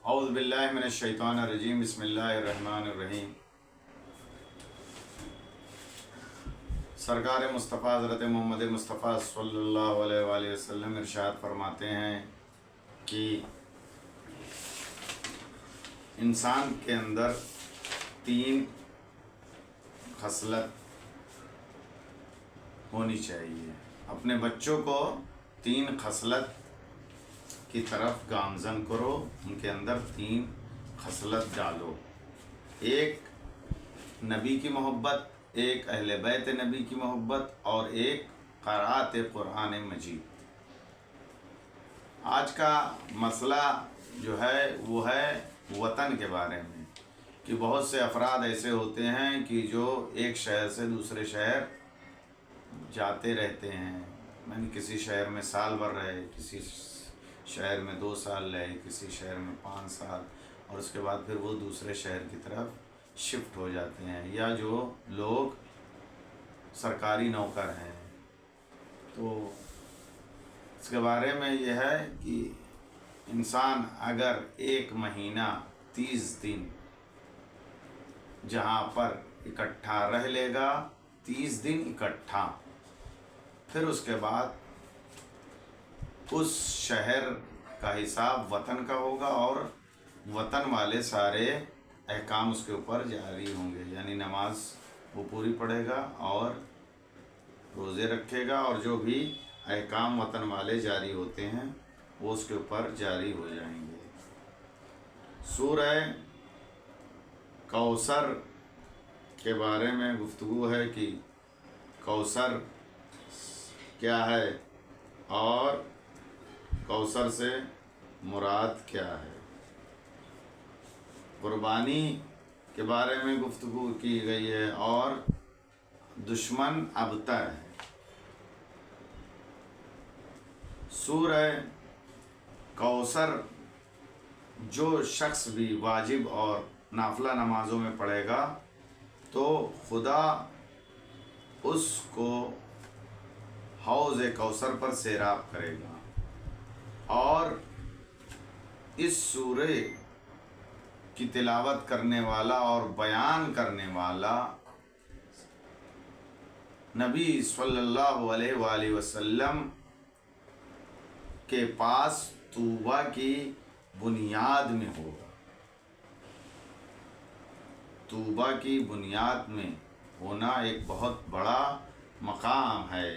اعوذ باللہ من الشیطان الرجیم بسم اللہ الرحمن الرحیم۔ سرکار مصطفیٰ حضرت محمد مصطفیٰ صلی اللہ علیہ وآلہ وسلم ارشاد فرماتے ہیں کہ انسان کے اندر 3 خصلت ہونی چاہیے۔ اپنے بچوں کو 3 خصلت کی طرف گامزن کرو، ان کے اندر 3 خصلت ڈالو۔ ایک نبی کی محبت، ایک اہل بیت نبی کی محبت، اور ایک قرأت قرآن مجید۔ آج کا مسئلہ جو ہے وہ ہے وطن کے بارے میں، کہ بہت سے افراد ایسے ہوتے ہیں کہ جو ایک شہر سے دوسرے شہر جاتے رہتے ہیں، یعنی کسی شہر میں سال بھر رہے، کسی شہر میں 2 سال رہے، کسی شہر میں 5 سال، اور اس کے بعد پھر وہ دوسرے شہر کی طرف شفٹ ہو جاتے ہیں، یا جو لوگ سرکاری نوکر ہیں۔ تو اس کے بارے میں یہ ہے کہ انسان اگر 1 مہینہ 30 دن جہاں پر اکٹھا رہ لے گا، 30 دن اکٹھا، پھر اس کے بعد اس شہر کا حساب وطن کا ہوگا، اور وطن والے سارے احکام اس کے اوپر جاری ہوں گے، یعنی نماز وہ پوری پڑھے گا اور روزے رکھے گا، اور جو بھی احکام وطن والے جاری ہوتے ہیں وہ اس کے اوپر جاری ہو جائیں گے۔ سورہ کوثر کے بارے میں گفتگو ہے کہ کوثر کیا ہے اور کوثر سے مراد کیا ہے۔ قربانی کے بارے میں گفتگو کی گئی ہے، اور دشمن ابتر ہے۔ سورہ کوثر جو شخص بھی واجب اور نافلہ نمازوں میں پڑھے گا تو خدا اس کو حوض کوثر پر سیراب کرے گا، اور اس سورہ کی تلاوت کرنے والا اور بیان کرنے والا نبی صلی اللہ علیہ وآلہ وسلم کے پاس توبہ کی بنیاد میں ہوگا۔ توبہ کی بنیاد میں ہونا ایک بہت بڑا مقام ہے۔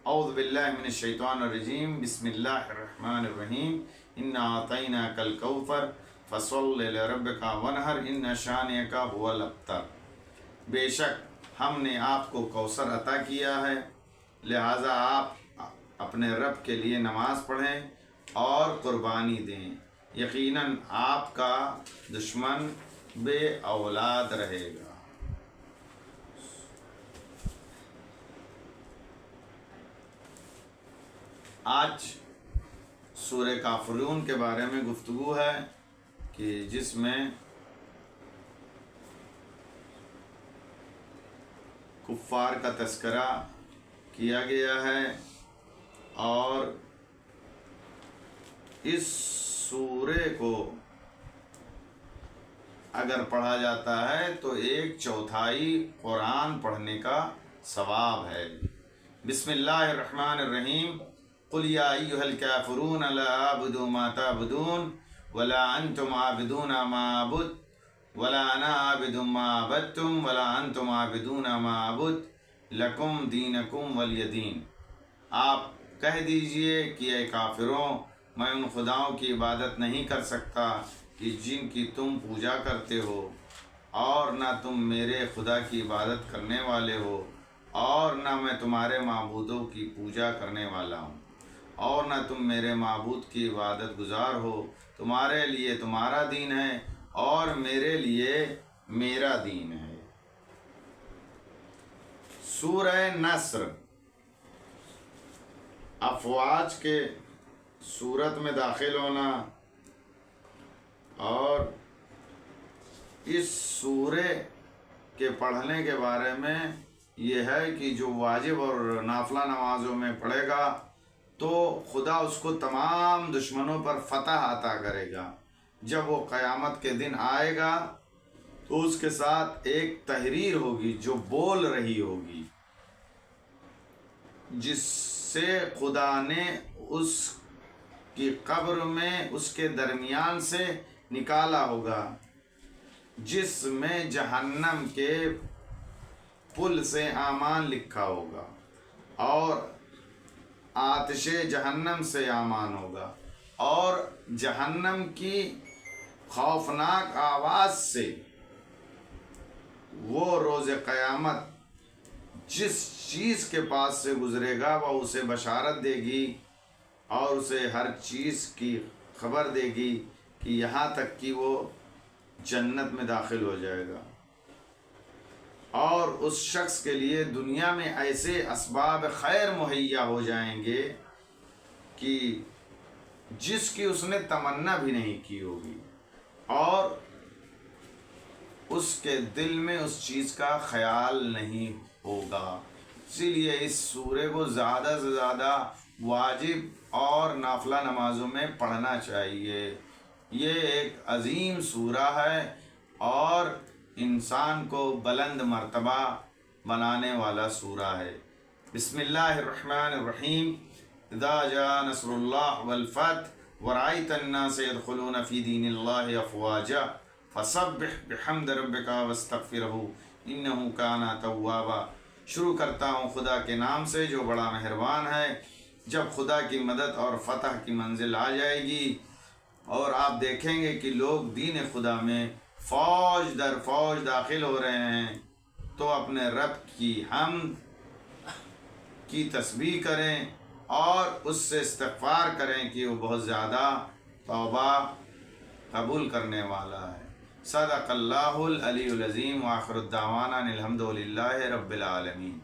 اعوذ باللہ من الشیطان الرجیم بسم اللہ الرحمن الرحیم۔ انا اعطیناک الکوثر فصل لربک وانحر ان شانئک ھو الابتر۔ بے شک ہم نے آپ کو کوثر عطا کیا ہے، لہٰذا آپ اپنے رب کے لیے نماز پڑھیں اور قربانی دیں، یقیناً آپ کا دشمن بے اولاد رہے گا۔ آج سورہ کافرون کے بارے میں گفتگو ہے، کہ جس میں کفار کا تذکرہ کیا گیا ہے، اور اس سورہ کو اگر پڑھا جاتا ہے تو 1/4 قرآن پڑھنے کا ثواب ہے۔ بسم اللہ الرحمن الرحیم۔ قل یا ایھا الکافرون لا اعبد ما تعبدون ولا انتم عابدون ما اعبد ولا انا عابد ما عبدتم ولا انتم عابدون ما اعبد لکم دینکم ولی دین۔ آپ کہہ دیجئے کہ اے کافروں، میں ان خداؤں کی عبادت نہیں کر سکتا کہ جن کی تم پوجا کرتے ہو، اور نہ تم میرے خدا کی عبادت کرنے والے ہو، اور نہ میں تمہارے معبودوں کی پوجا کرنے والا ہوں، اور نہ تم میرے معبود کی عبادت گزار ہو۔ تمہارے لیے تمہارا دین ہے اور میرے لیے میرا دین ہے۔ سورہ نصر افواج کے صورت میں داخل ہونا، اور اس سورہ کے پڑھنے کے بارے میں یہ ہے کہ جو واجب اور نافلہ نمازوں میں پڑھے گا تو خدا اس کو تمام دشمنوں پر فتح عطا کرے گا، جب وہ قیامت کے دن آئے گا تو اس کے ساتھ ایک تحریر ہوگی جو بول رہی ہوگی، جس سے خدا نے اس کی قبر میں اس کے درمیان سے نکالا ہوگا، جس میں جہنم کے پل سے امان لکھا ہوگا اور آتش جہنم سے امان ہوگا، اور جہنم کی خوفناک آواز سے وہ روز قیامت جس چیز کے پاس سے گزرے گا وہ اسے بشارت دے گی اور اسے ہر چیز کی خبر دے گی کہ یہاں تک کہ وہ جنت میں داخل ہو جائے گا۔ اور اس شخص کے لیے دنیا میں ایسے اسباب خیر مہیا ہو جائیں گے کہ جس کی اس نے تمنا بھی نہیں کی ہوگی، اور اس کے دل میں اس چیز کا خیال نہیں ہوگا۔ اسی لیے اس سورے کو زیادہ سے زیادہ واجب اور نافلہ نمازوں میں پڑھنا چاہیے۔ یہ ایک عظیم سورہ ہے اور انسان کو بلند مرتبہ بنانے والا سورہ ہے۔ بسم اللہ الرحمن الرحیم۔ اذا جاء نصر اللہ والفتح ورأيت الناس يدخلون في دين الله افواجا فسبح بحمد ربك واستغفره انه كان توابا۔ شروع کرتا ہوں خدا کے نام سے جو بڑا مہربان ہے۔ جب خدا کی مدد اور فتح کی منزل آ جائے گی اور آپ دیکھیں گے کہ لوگ دین خدا میں فوج در فوج داخل ہو رہے ہیں تو اپنے رب کی حمد کی تسبیح کریں اور اس سے استغفار کریں کہ وہ بہت زیادہ توبہ قبول کرنے والا ہے۔ صدق اللہ العلی العظیم، وآخر الدعوانا الحمد للہ رب العالمین۔